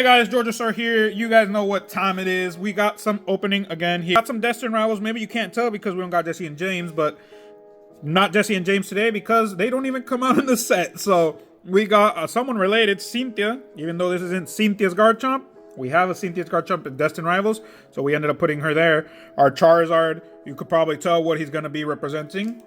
Hey guys, Georgia Star here. You guys know what time it is. We got some opening again here. Got some Destined rivals. Maybe you can't tell because we don't got Jesse and James, but not Jesse and James today because they don't even come out in the set. So we got someone related, Cynthia, even though this isn't Cynthia's Garchomp. We have a Cynthia's Garchomp in Destined Rivals, so we ended up putting her there. Our Charizard, you could probably tell what he's going to be representing.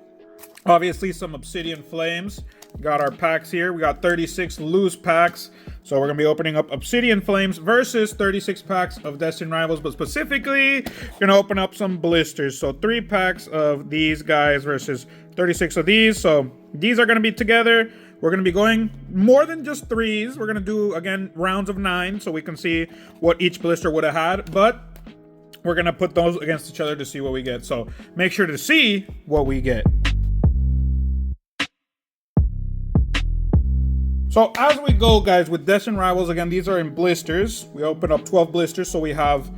Obviously, some Obsidian Flames. Got our packs here. We got 36 loose packs. So we're going to be opening up Obsidian Flames versus 36 packs of Destined Rivals. But specifically, we're going to open up some blisters. So 3 packs of these guys versus 36 of these. So these are going to be together. We're going to be going more than just 3s. We're going to do, again, rounds of 9 so we can see what each blister would have had. But we're going to put those against each other to see what we get. So make sure to see what we get. So as we go, guys, with Destined Rivals, again, these are in blisters. We open up 12 blisters, so we have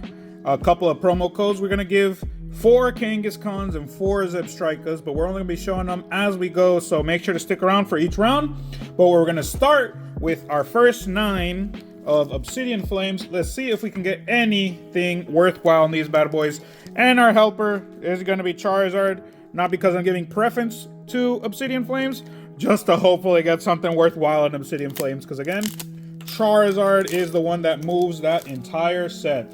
a couple of promo codes. We're going to give 4 Kangaskhan's and 4 Zebstrikas, but we're only going to be showing them as we go, so make sure to stick around for each round. But we're going to start with our first 9 of Obsidian Flames. Let's see if we can get anything worthwhile in these bad boys. And our helper is going to be Charizard, not because I'm giving preference to Obsidian Flames, just to hopefully get something worthwhile in Obsidian Flames. Because again, Charizard is the one that moves that entire set.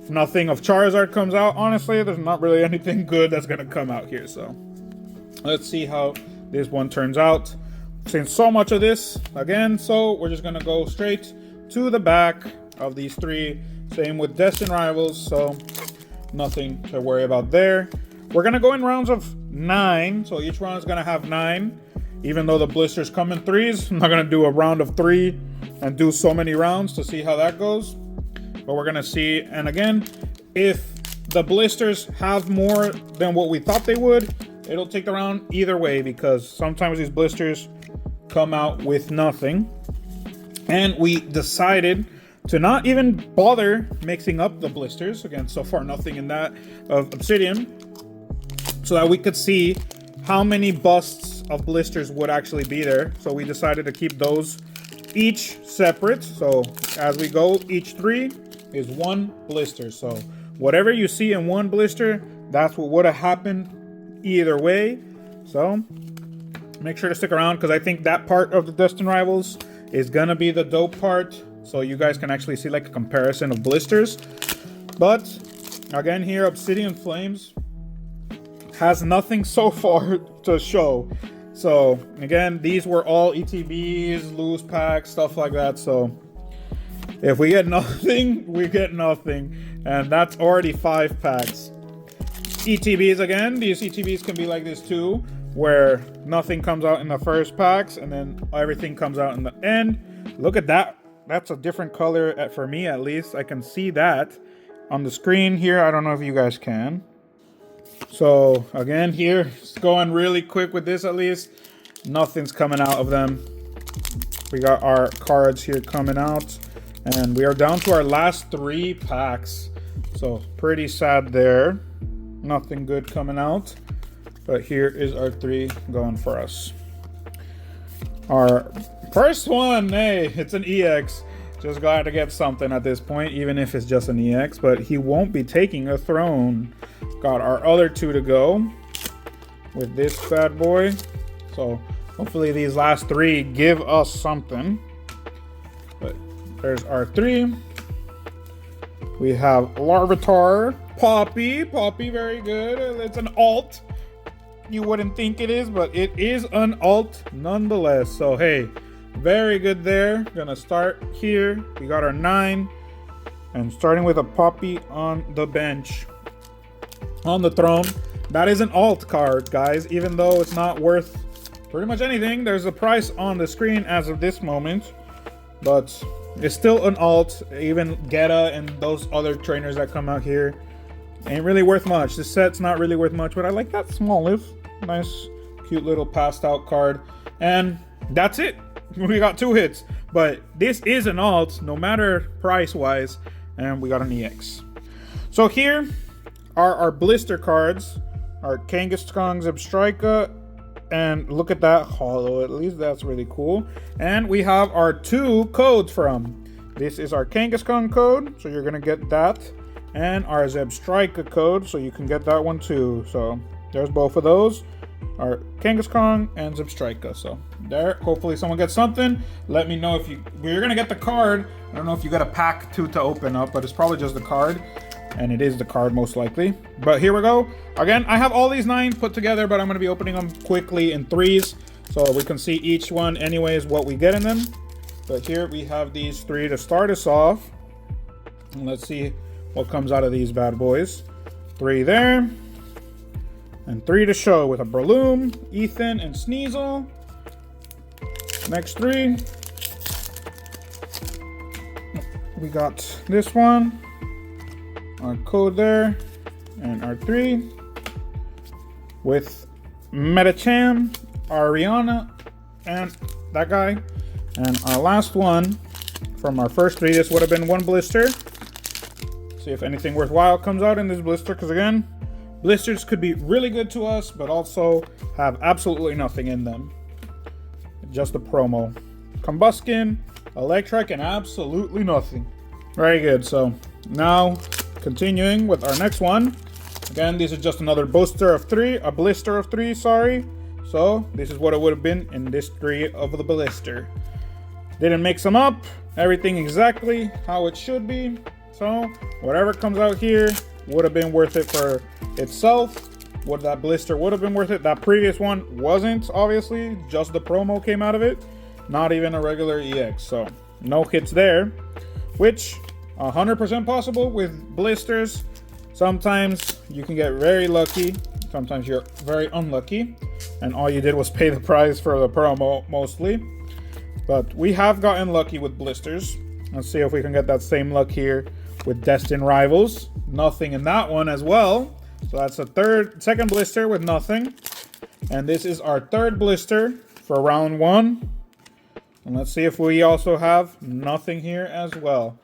If nothing of Charizard comes out, honestly, there's not really anything good that's going to come out here. So let's see how this one turns out. Seen so much of this again, so we're just going to go straight to the back of these 3. Same with Destined Rivals, so nothing to worry about there. We're going to go in rounds of 9, so each round is going to have 9. Even though the blisters come in 3s, I'm not going to do a round of 3 and do so many rounds to see how that goes. But we're going to see. And again, if the blisters have more than what we thought they would, it'll take the round either way, because sometimes these blisters come out with nothing. And we decided to not even bother mixing up the blisters. Again, so far nothing in that of Obsidian, so that we could see how many busts of blisters would actually be there. So we decided to keep those each separate. So as we go, each 3 is 1 blister. So whatever you see in 1 blister, that's what would have happened either way. So make sure to stick around, because I think that part of the Destined Rivals is gonna be the dope part, so you guys can actually see like a comparison of blisters. But again, here Obsidian Flames has nothing so far to show. So again, these were all ETBs, loose packs, stuff like that. So if we get nothing, we get nothing, and that's already 5 packs. ETBs, again, these ETBs can be like this too, where nothing comes out in the first packs and then everything comes out in the end. Look at that. That's a different color for me, at least. I can see that on the screen here. I don't know if you guys can. So again, here, it's going really quick with this at least. Nothing's coming out of them. We got our cards here coming out, and we are down to our last 3 packs. So pretty sad there. Nothing good coming out. But here is our 3 going for us. Our first one, hey, it's an EX. Just glad to get something at this point, even if it's just an EX. But he won't be taking a throne. Got our other 2 to go with this bad boy. So hopefully these last 3 give us something. But there's our 3. We have Larvitar, Poppy, very good. It's an alt. You wouldn't think it is, but it is an alt nonetheless. So hey, very good there. Gonna start here. We got our 9, and starting with a Poppy on the bench. On the throne. That is an alt card, guys. Even though it's not worth pretty much anything, there's a price on the screen as of this moment, but it's still an alt. Even Geta and those other trainers that come out here ain't really worth much. This set's not really worth much, but I like that Smoliv. Nice, cute little passed out card. And that's it. We got 2 hits, but this is an alt, no matter price wise, and we got an EX. So here are our blister cards, our Kangaskhan, Zebstrika, and look at that holo. At least that's really cool. And we have our 2 codes from This is our Kangaskhan code, so you're gonna get that, and our Zebstrika code, so you can get that one too. So there's both of those, our Kangaskhan and Zebstrika. So there, hopefully someone gets something. Let me know if you're gonna get the card. I don't know if you got a pack too to open up, but it's probably just the card, and it is the card most likely. But here we go. Again, I have all these 9 put together, but I'm gonna be opening them quickly in 3s, so we can see each one anyways what we get in them. But here we have these 3 to start us off. And let's see what comes out of these bad boys. 3 there. And 3 to show with a Breloom, Ethan, and Sneasel. Next 3. We got this one. Our code there. And our 3. With Metacham, Ariana, and that guy. And our last one from our first 3, this would have been 1 blister. See if anything worthwhile comes out in this blister, because again, blisters could be really good to us, but also have absolutely nothing in them. Just a promo. Combuskin, Electric, and absolutely nothing. Very good. So now continuing with our next one. Again, this is just another booster of 3, a blister of 3, sorry. So this is what it would have been in this 3 of the blister. Didn't mix them up, everything exactly how it should be. So whatever comes out here would have been worth it for itself. What that blister would have been worth it. That previous one wasn't, obviously, just the promo came out of it, not even a regular EX. So no hits there, which 100% possible with blisters. Sometimes you can get very lucky, sometimes you're very unlucky, and all you did was pay the price for the promo mostly. But we have gotten lucky with blisters. Let's see if we can get that same luck here with Destined Rivals. Nothing in that one as well. So that's a second blister with nothing. And this is our 3rd blister for round 1. And let's see if we also have nothing here as well.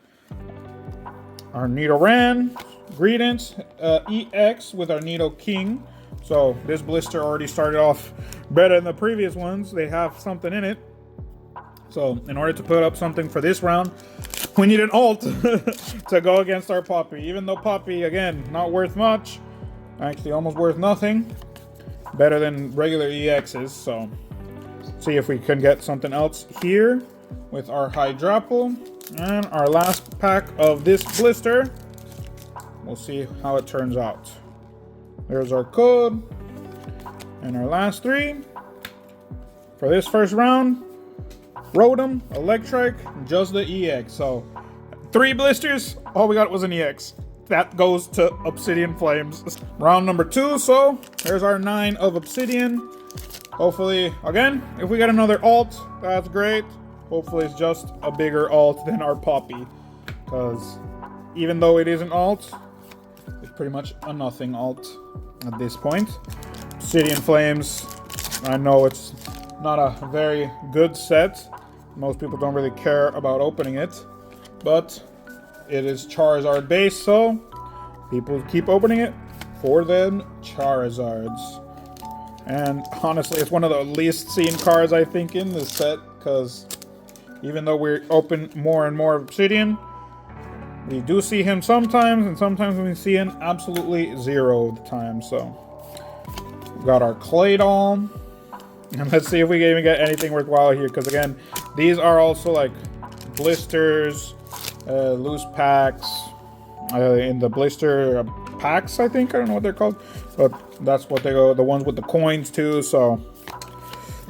Our Nidoran, Greedence, EX with our Nidoking. So this blister already started off better than the previous ones. They have something in it. So in order to put up something for this round, we need an alt to go against our Poppy. Even though Poppy, again, not worth much, actually almost worth nothing, better than regular EXs. So see if we can get something else here with our Hydrapple. And our last pack of this blister. We'll see how it turns out. There's our code. And our last 3 for this first round. Rotom, Electric, just the EX. So 3 blisters, all we got was an EX. That goes to Obsidian Flames. Round number 2, so there's our 9 of Obsidian. Hopefully, again, if we get another alt, that's great. Hopefully it's just a bigger alt than our Poppy. Because even though it is an alt, it's pretty much a nothing alt at this point. Obsidian Flames, I know it's not a very good set. Most people don't really care about opening it, but it is Charizard based, so people keep opening it for them Charizards. And honestly, it's one of the least seen cards I think in this set, because even though we open more and more Obsidian, we do see him sometimes, and sometimes we see him absolutely 0 of the time. So we got our Claydol. And let's see if we can even get anything worthwhile here, because again, these are also like blisters, loose packs, in the blister packs, I think. I don't know what they're called, but that's what they go, the ones with the coins too. So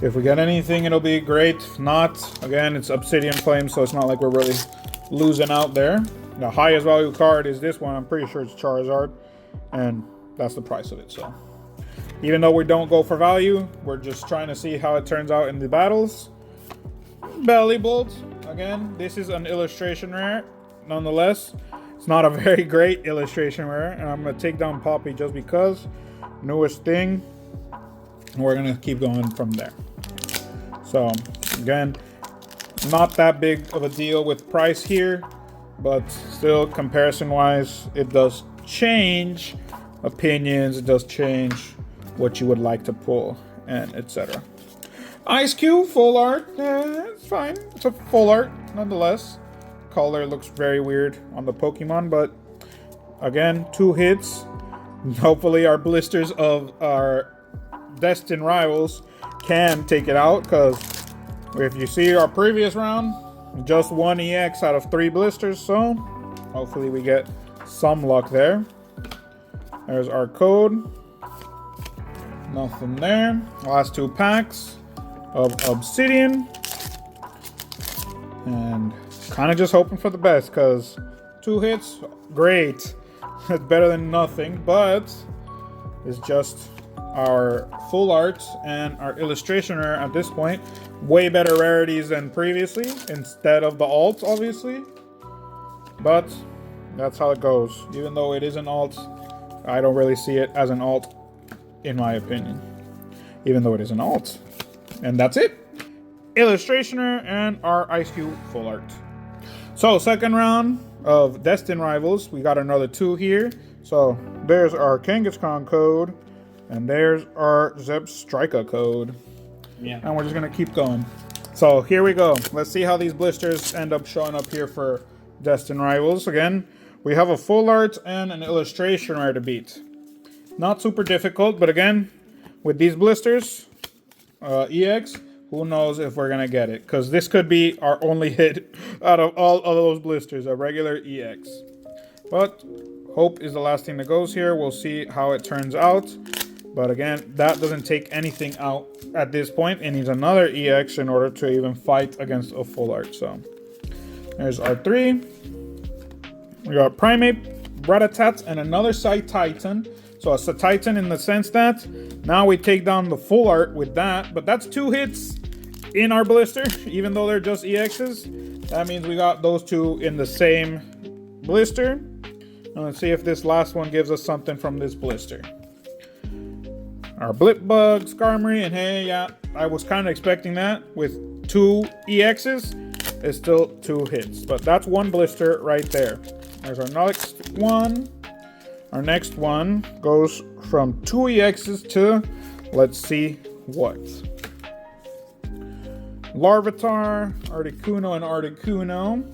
if we get anything, it'll be great. If not, again, it's Obsidian Flame, so it's not like we're really losing out there. The highest value card is this one. I'm pretty sure it's Charizard, and that's the price of it. So even though we don't go for value, we're just trying to see how it turns out in the battles. Belly Bolt. Again, this is an illustration rare. Nonetheless, it's not a very great illustration rare. And I'm going to take down Poppy just because. Newest thing. And we're going to keep going from there. So, again, not that big of a deal with price here. But still, comparison-wise, it does change opinions. It does change what you would like to pull, and etc. Ice Cube, full art. It's fine. It's a full art, nonetheless. color looks very weird on the Pokemon, but again, 2 hits. Hopefully our blisters of our Destined rivals can take it out, because if you see our previous round, just 1 EX out of 3 blisters, so hopefully we get some luck there. There's our code. Nothing there. Last 2 packs of Obsidian. And kind of just hoping for the best, because 2 hits, great. It's better than nothing, but it's just our full art and our illustration rare at this point. Way better rarities than previously, instead of the alt, obviously. But that's how it goes. Even though it is an alt, I don't really see it as an alt, in my opinion. Even though it is an alt. And that's it. Illustration rare and our Ice Cube full art. So, second round of Destined Rivals. We got another 2 here. So, there's our Kangaskhan code. And there's our Zebstrika code. Yeah. And we're just going to keep going. So, here we go. Let's see how these blisters end up showing up here for Destined Rivals. Again, we have a full art and an illustration rare to beat. Not super difficult, but again, with these blisters, EX, who knows if we're going to get it. Because this could be our only hit out of all of those blisters, a regular EX. But hope is the last thing that goes here. We'll see how it turns out. But again, that doesn't take anything out at this point. It needs another EX in order to even fight against a full art. So there's our 3. We got Primate, Rattata, and another Side Titan. So it's a Titan in the sense that now we take down the full art with that. But that's 2 hits in our blister, even though they're just EXs. That means we got those 2 in the same blister. And let's see if this last one gives us something from this blister. Our Blipbug, Skarmory, and hey, yeah, I was kind of expecting that. With 2 EXs, it's still 2 hits. But that's 1 blister right there. There's our next one. Our next one goes from 2 EXs to, let's see what. Larvitar, Articuno, and Articuno.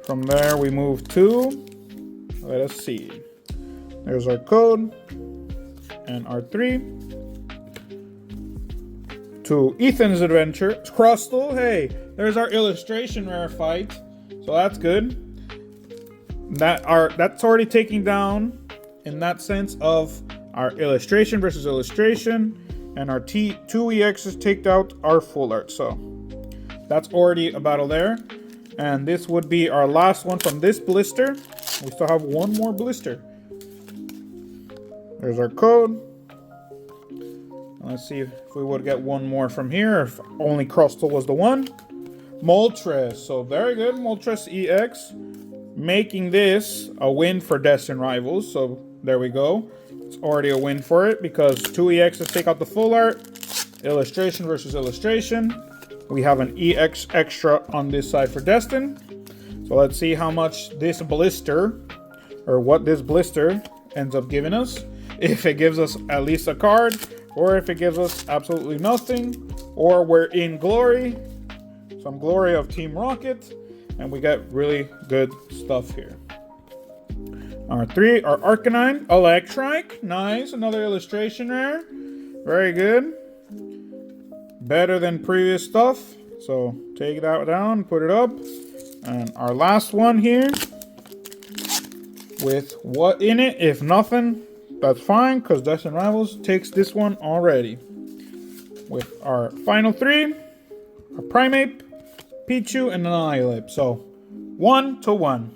From there, we move to, let us see. There's our code. And our 3 to Ethan's Adventure. Crustle, hey, there's our illustration rare fight. So that's good. That's already taking down, in that sense, of our illustration versus illustration. And our 2 EXs take out our full art. So that's already a battle there. And this would be our last one from this blister. We still have 1 more blister. There's our code. Let's see if we would get 1 more from here, if only Crustle was the one. Moltres, so very good, Moltres EX. Making this a win for Destined Rivals, so there we go. It's already a win for it, because 2 EXs take out the full art. Illustration versus illustration. We have an EX extra on this side for Destined. So let's see how much this blister, or what this blister ends up giving us. If it gives us at least a card, or if it gives us absolutely nothing, or we're in glory, some glory of Team Rocket, and we get really good stuff here. Our 3, our Arcanine, Electrike, nice, another illustration rare, very good. Better than previous stuff, so take that down, put it up. And our last one here, with what in it, if nothing, that's fine, because Destined Rivals takes this one already. With our final 3, a Primate, Pichu, and an Annihilape. So, 1 to 1.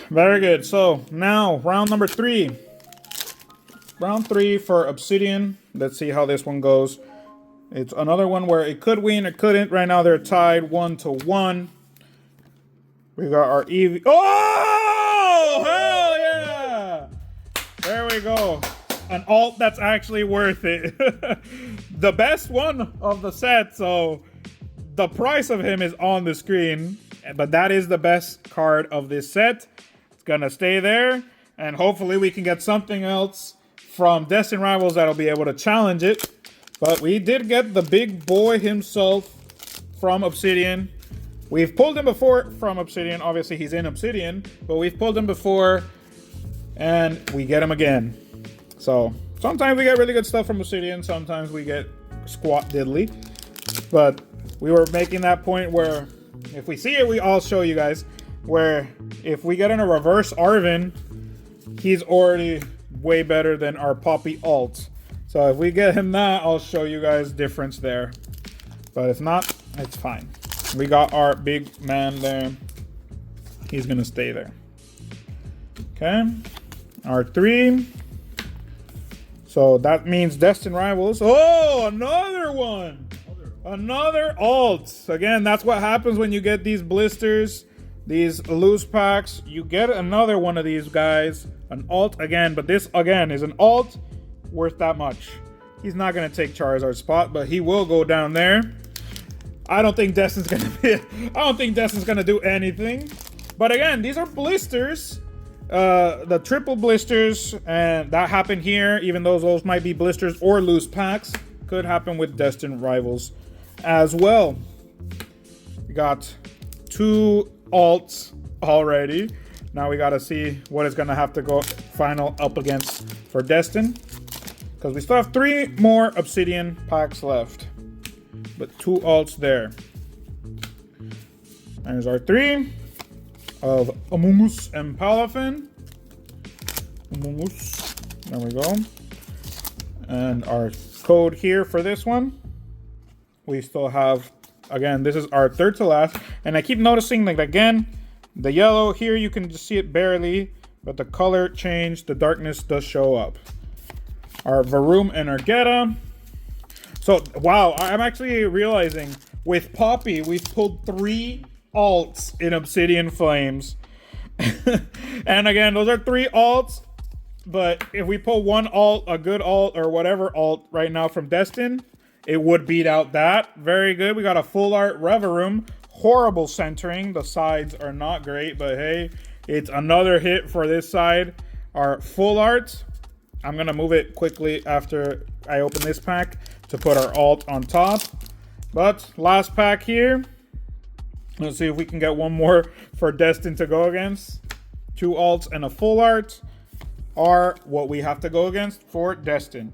Very good. So, now, round number 3. Round 3 for Obsidian. Let's see how this one goes. It's another one where it could win, it couldn't. Right now, they're tied 1 to 1. We got our Eevee. Oh! Hell yeah! There we go. An alt that's actually worth it. The best one of the set, so the price of him is on the screen. But that is the best card of this set. It's gonna stay there. And hopefully we can get something else from Destined Rivals that'll be able to challenge it. But we did get the big boy himself from Obsidian. We've pulled him before from Obsidian. Obviously, he's in Obsidian, but we've pulled him before, and we get him again. So sometimes we get really good stuff from Obsidian. Sometimes we get squat diddly. But we were making that point where if we see it, I'll show you guys. Where if we get in a reverse Arvin, he's already way better than our Poppy alt. So if we get him that, I'll show you guys difference there. But if not, it's fine. We got our big man there. He's gonna stay there. Okay, R3. So that means Destined Rivals. Oh, another one. Another alt. Again, that's what happens when you get these blisters, these loose packs. You get another one of these guys. An alt again, but this again is an alt worth that much. He's not gonna take Charizard's spot, but he will go down there. I don't think Destined's gonna do anything. But again, these are blisters. The triple blisters, and that happened here, even though those might be blisters or loose packs. Could happen with Destined Rivals as well. We got 2 alts already. Now we gotta see what is gonna have to go final up against for Destined. Because we still have 3 more Obsidian packs left. But 2 alts there. There's our 3 of Amumus and Palafin. Amumus. There we go. And our code here for this one. We still have, again, this is our 3rd to last. And I keep noticing, like, again, the yellow here, you can just see it barely. But the color change, the darkness does show up. Our Varoom and our Geta. So, wow, I'm actually realizing with Poppy, we've pulled 3 alts in Obsidian Flames. And again, those are 3 alts. But if we pull one alt, a good alt, or whatever alt right now from Destined, it would beat out that. Very good. We got a full art Revaroom. Horrible centering. The sides are not great, but hey, it's another hit for this side. Our full art. I'm going to move it quickly after I open this pack to put our alt on top. But last pack here. Let's see if we can get one more for Destined to go against. 2 alts and a full art are what we have to go against for Destined.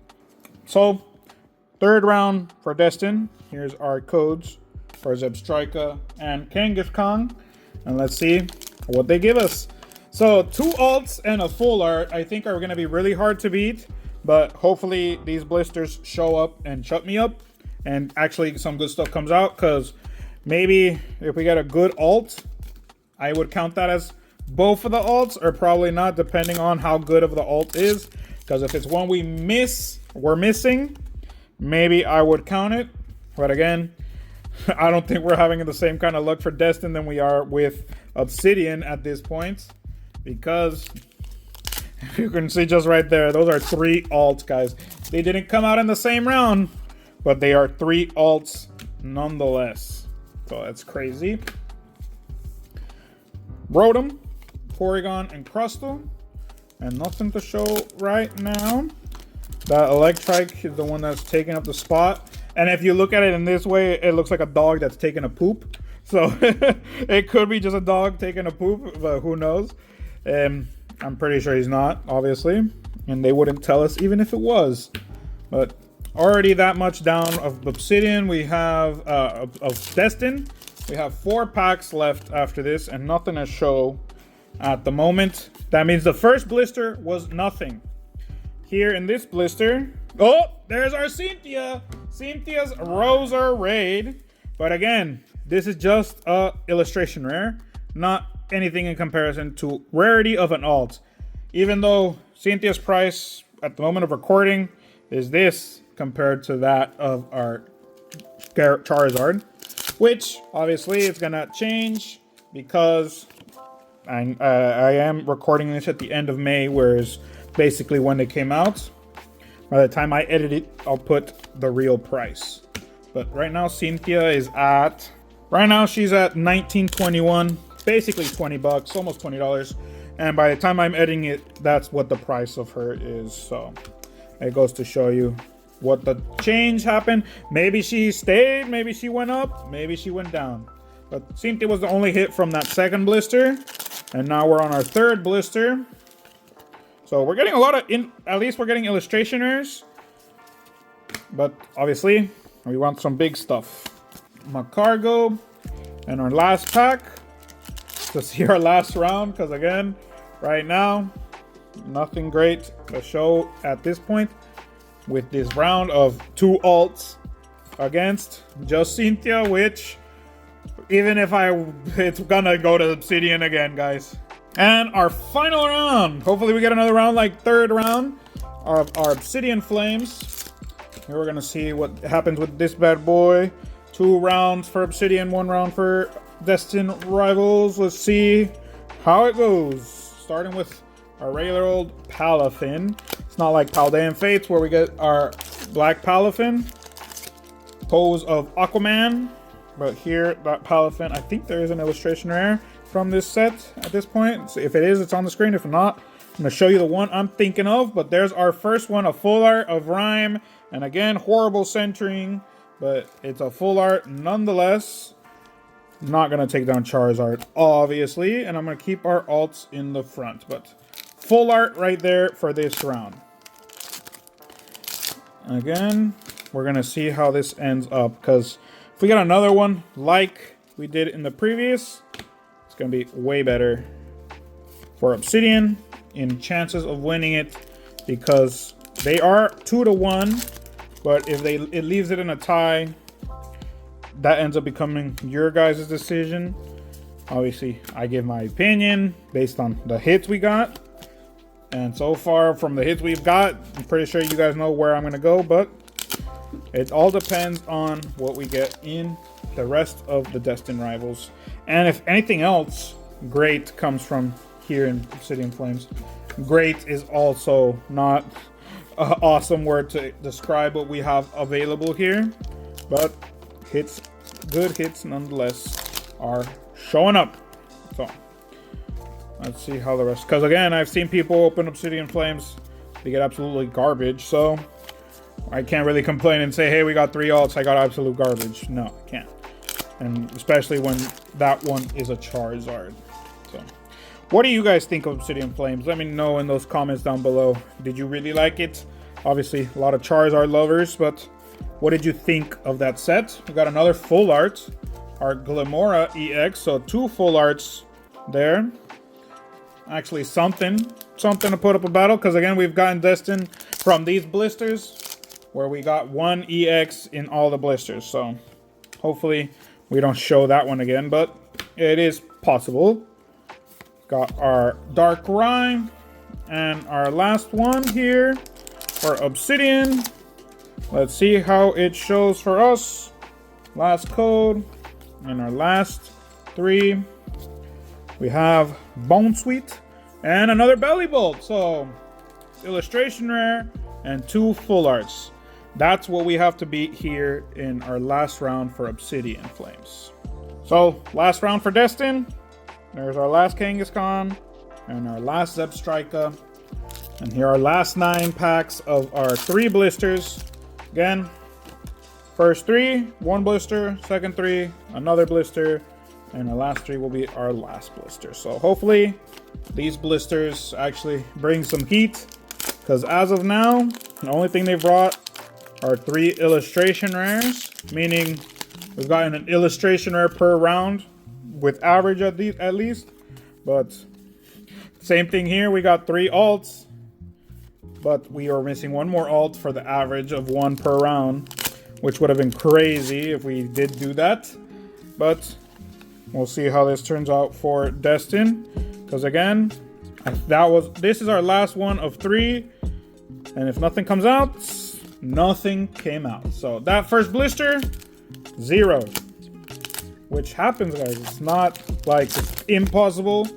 So, 3rd round for Destined. Here's our codes for Zebstrika and Kangaskhan. And let's see what they give us. So 2 alts and a full art I think are going to be really hard to beat. But hopefully these blisters show up and shut me up. And actually some good stuff comes out. Because maybe if we get a good alt, I would count that as both of the alts. Or probably not, depending on how good of the alt is. Because if it's one we're missing, maybe I would count it. But again, I don't think we're having the same kind of luck for Destined than we are with Obsidian at this point. Because you can see just right there, those are 3 alts, guys. They didn't come out in the same round, but they are 3 alts nonetheless. So that's crazy. Rotom, Porygon, and Crustle. And nothing to show right now. That Electrike is the one that's taking up the spot. And if you look at it in this way, it looks like a dog that's taking a poop. So it could be just a dog taking a poop, but who knows? I'm pretty sure he's not, obviously. And they wouldn't tell us even if it was. But already that much down of Obsidian. We have of Destined. We have 4 packs left after this and nothing to show at the moment. That means the first blister was nothing. Here in this blister, oh, there's our Cynthia. Cynthia's Rosa Raid. But again, this is just a illustration rare, not anything in comparison to rarity of an alt. Even though Cynthia's price at the moment of recording is this compared to that of our Charizard, which obviously it's gonna change because I am recording this at the end of May, whereas basically when they came out. By the time I edit it, I'll put the real price. But right now, Cynthia is at... Right now, she's at $19.21. Basically $20, almost $20. And by the time I'm editing it, that's what the price of her is. So it goes to show you what the change happened. Maybe she stayed, maybe she went up, maybe she went down. But Cynthia was the only hit from that second blister. And now we're on our third blister. So we're getting a lot of, at least we're getting illustration rares. But obviously, we want some big stuff. Cargo. And our last pack. To see our last round. Because again, right now, nothing great to show at this point. With this round of 2 alts against just Cynthia, which... even if it's gonna go to Obsidian again, guys. And our final round. Hopefully we get another round, like third round of our Obsidian Flames. Here we're gonna see what happens with this bad boy. 2 rounds for Obsidian, 1 round for Destined Rivals. Let's see how it goes. Starting with our regular old Palafin. It's not like Paldean Fates where we get our black Palafin. Pose of Aquaman. But here, that Palafin, I think there is an illustration rare from this set at this point. So if it is, it's on the screen. If not, I'm going to show you the one I'm thinking of. But there's our first one, a full art of Rhyme. And again, horrible centering. But it's a full art nonetheless. Not going to take down Charizard, obviously. And I'm going to keep our alts in the front. But full art right there for this round. Again, we're going to see how this ends up. Because... if we get another one like we did in the previous, it's going to be way better for Obsidian in chances of winning it because they are 2-1. But if it leaves it in a tie, that ends up becoming your guys' decision. Obviously, I give my opinion based on the hits we got. And so far from the hits we've got, I'm pretty sure you guys know where I'm going to go. But it all depends on what we get in the rest of the Destined Rivals. And if anything else great comes from here in Obsidian Flames. Great is also not an awesome word to describe what we have available here. But hits, good hits nonetheless, are showing up. So, let's see how the rest... because again, I've seen people open Obsidian Flames. They get absolutely garbage, so... I can't really complain and say, hey, we got 3 alts, I got absolute garbage. No, I can't. And especially when that one is a Charizard. So, what do you guys think of Obsidian Flames? Let me know in those comments down below. Did you really like it? Obviously, a lot of Charizard lovers, but what did you think of that set? We got another full art. Our Glamora EX, so 2 full arts there. Actually, something to put up a battle, because again, we've gotten Destined from these blisters, where we got 1 EX in all the blisters. So hopefully we don't show that one again, but it is possible. Got our Dark Rhyme and our last one here for Obsidian. Let's see how it shows for us. Last code and our last 3. We have Bone Sweet and another Belly Bolt. So illustration rare and 2 full arts. That's what we have to beat here in our last round for Obsidian Flames. So, last round for Destined. There's our last Kangaskhan and our last Zebstrika. And here are our last 9 packs of our 3 blisters. Again, first 3, 1 blister, second 3, another blister, and our last 3 will be our last blister. So hopefully these blisters actually bring some heat, because as of now, the only thing they've brought are 3 illustration rares, meaning we've gotten an illustration rare per round with average at least. But same thing here, we got 3 alts, but we are missing 1 more alt for the average of 1 per round, which would have been crazy if we did do that. But we'll see how this turns out for Destined, because again, this is our last one of 3, and if nothing comes out, nothing came out. So that first blister, 0. Which happens, guys. It's not like it's impossible.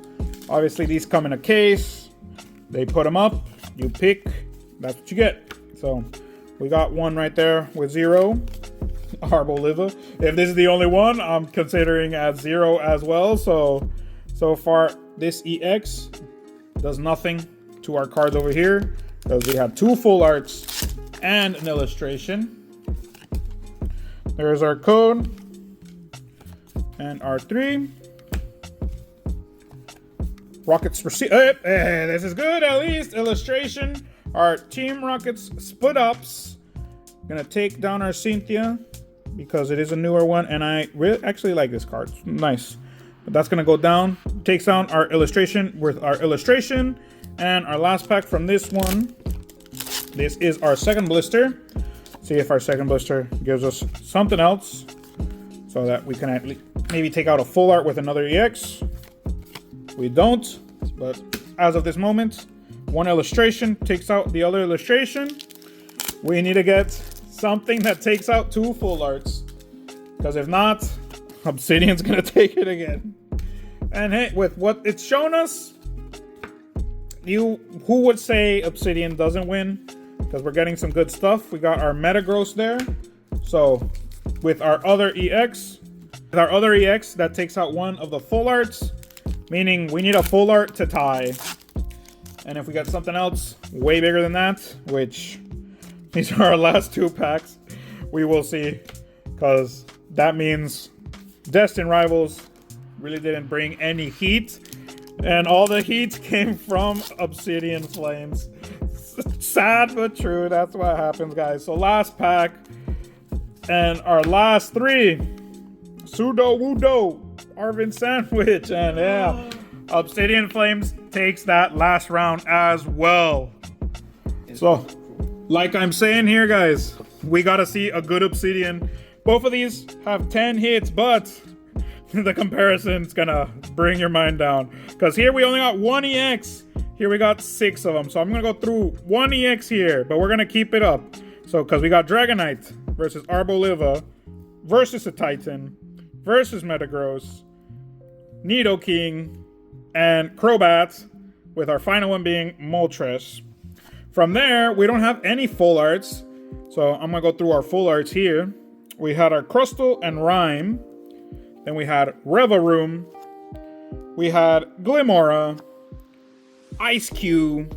Obviously, these come in a case. They put them up. You pick. That's what you get. So we got one right there with 0. Arboliva. If this is the only one, I'm considering at 0 as well. So far, this EX does nothing to our cards over here, because we have 2 full arts and an illustration. There's our code. And R3. Rockets receive. This is good, at least. Illustration. Our Team Rockets split ups. Gonna take down our Cynthia because it is a newer one, and I really actually like this card. It's nice. But that's gonna go down. Takes down our illustration with our illustration. And our last pack from this one. This is our second blister. See if our second blister gives us something else so that we can at least maybe take out a full art with another EX. We don't, but as of this moment, one illustration takes out the other illustration. We need to get something that takes out two full arts, because if not, Obsidian's gonna take it again. And hey, with what it's shown us, who would say Obsidian doesn't win? Because we're getting some good stuff. We got our Metagross there. So with our other EX, that takes out one of the full arts, meaning we need a full art to tie. And if we got something else way bigger than that, which these are our last two packs, we will see, because that means Destined Rivals really didn't bring any heat, and all the heat came from Obsidian Flames. Sad but true, that's what happens, guys. So last pack, and our last three, Pseudo Wudo, Arvin Sandwich, and yeah, Obsidian Flames takes that last round as well. So, like I'm saying here, guys, we gotta see a good Obsidian. Both of these have 10 hits, but the comparison's gonna bring your mind down. Because here we only got one EX. Here we got 6 of them. So I'm gonna go through one EX here, but we're gonna keep it up. So, because we got Dragonite versus Arboliva versus a Titan versus Metagross, Nidoking, and Crobat, with our final one being Moltres. From there, we don't have any full arts. So I'm gonna go through our full arts here. We had our Crustle and Rhyme. Then we had Revaroom. We had Glimmora, Ice Cube,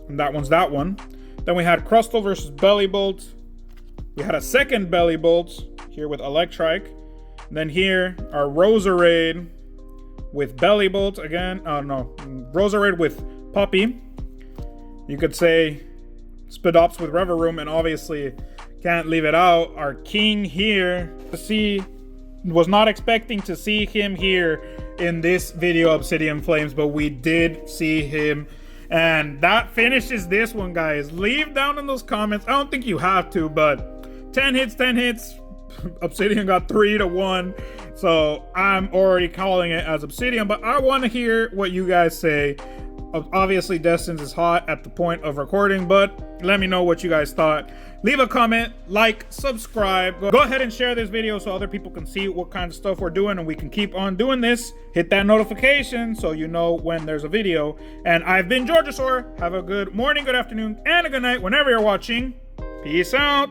and that one's that one. Then we had Crustle versus Bellibolt. We had a second Bellibolt here with Electrike. And then here, our Roserade with Bellibolt again. Oh no, Roserade with Puppy. You could say Spidops with Revaroom, and obviously can't leave it out. Our King here. Was not expecting to see him here in this video, Obsidian Flames, but we did see him. And that finishes this one, guys. Leave down in those comments. I don't think you have to, but 10 hits, 10 hits. Obsidian got 3-1. So I'm already calling it as Obsidian, but I want to hear what you guys say. Obviously, Destined is hot at the point of recording, but let me know what you guys thought. Leave a comment, like, subscribe. Go ahead and share this video so other people can see what kind of stuff we're doing, and we can keep on doing this. Hit that notification so you know when there's a video. And I've been Georgisaur. Have a good morning, good afternoon, and a good night whenever you're watching. Peace out.